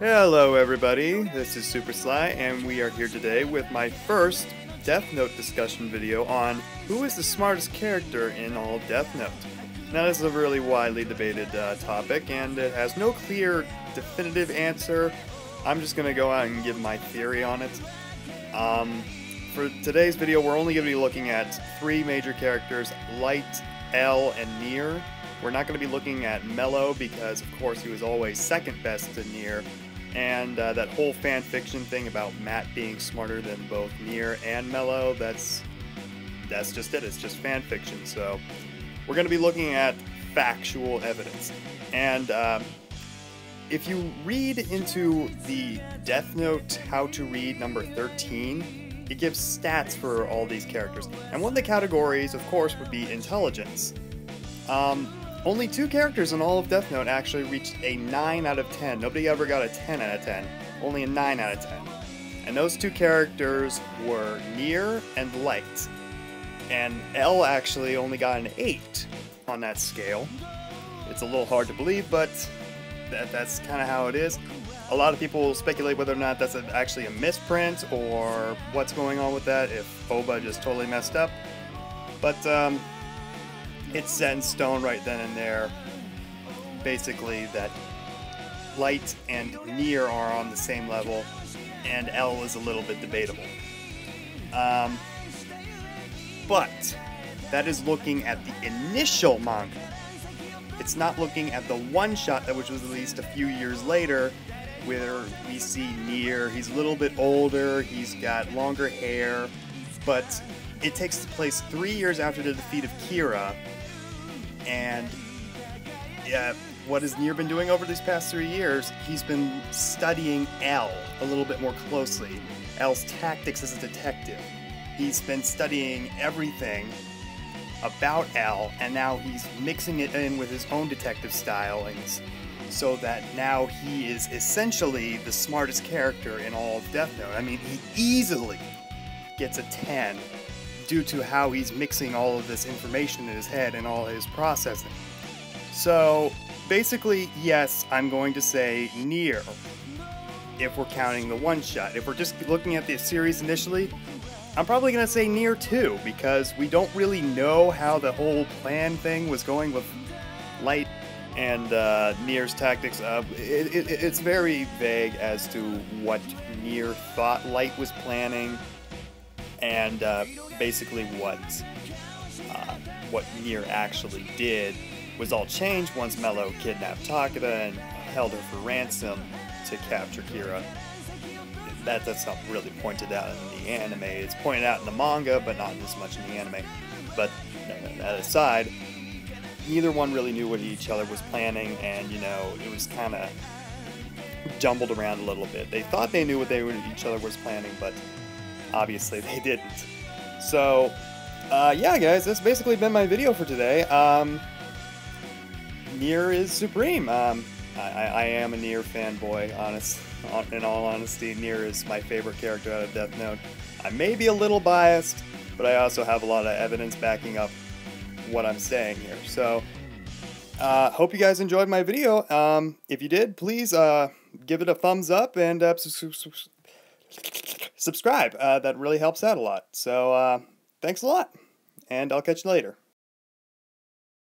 Hello everybody, this is Super Sly, and we are here today with my first Death Note discussion video on who is the smartest character in all of Death Note. Now this is a really widely debated topic, and it has no clear, definitive answer. I'm just going to go out and give my theory on it. For today's video, we're only going to be looking at three major characters, Light, L, and Nier. We're not going to be looking at Mello because, of course, he was always second best to Nier. And that whole fan fiction thing about Matt being smarter than both Nier and Mello, that's just it. It's just fan fiction. So we're going to be looking at factual evidence. And if you read into the Death Note How to Read number 13, it gives stats for all these characters. And one of the categories, of course, would be intelligence. Only two characters in all of Death Note actually reached a 9 out of 10. Nobody ever got a 10 out of 10. Only a 9 out of 10. And those two characters were Nier and Light. And L actually only got an 8 on that scale. It's a little hard to believe, but that's kind of how it is. A lot of people will speculate whether or not that's actually a misprint or what's going on with that, if Oba just totally messed up. But, it's set in stone right then and there, basically, that Light and Nier are on the same level, and L is a little bit debatable. But that is looking at the initial manga. It's not looking at the one-shot that which was released a few years later, where we see Nier. He's a little bit older, he's got longer hair, but it takes place 3 years after the defeat of Kira. And yeah, what has Nier been doing over these past 3 years? He's been studying L a little bit more closely. L's tactics as a detective. He's been studying everything about L, and now he's mixing it in with his own detective stylings, so that now he is essentially the smartest character in all of Death Note. I mean, he easily gets a 10 due to how he's mixing all of this information in his head and all his processing. So, basically, yes, I'm going to say Nier, if we're counting the one-shot. If we're just looking at the series initially, I'm probably going to say Nier too, because we don't really know how the whole plan thing was going with Light and Nier's tactics. It's very vague as to what Nier thought Light was planning, and basically what Nier actually did was all changed once Mello kidnapped Takeda and held her for ransom to capture Kira. That's not really pointed out in the anime. It's pointed out in the manga, but not as much in the anime. But that aside, neither one really knew what each other was planning, and it was kind of jumbled around a little bit. They thought they knew what each other was planning, but obviously they didn't. So, yeah guys, that's basically been my video for today. Nier is supreme. I am a Nier fanboy, in all honesty. Nier is my favorite character out of Death Note. I may be a little biased, but I also have a lot of evidence backing up what I'm saying here. So, hope you guys enjoyed my video. If you did, please give it a thumbs up and subscribe. That really helps out a lot. So, thanks a lot, and I'll catch you later.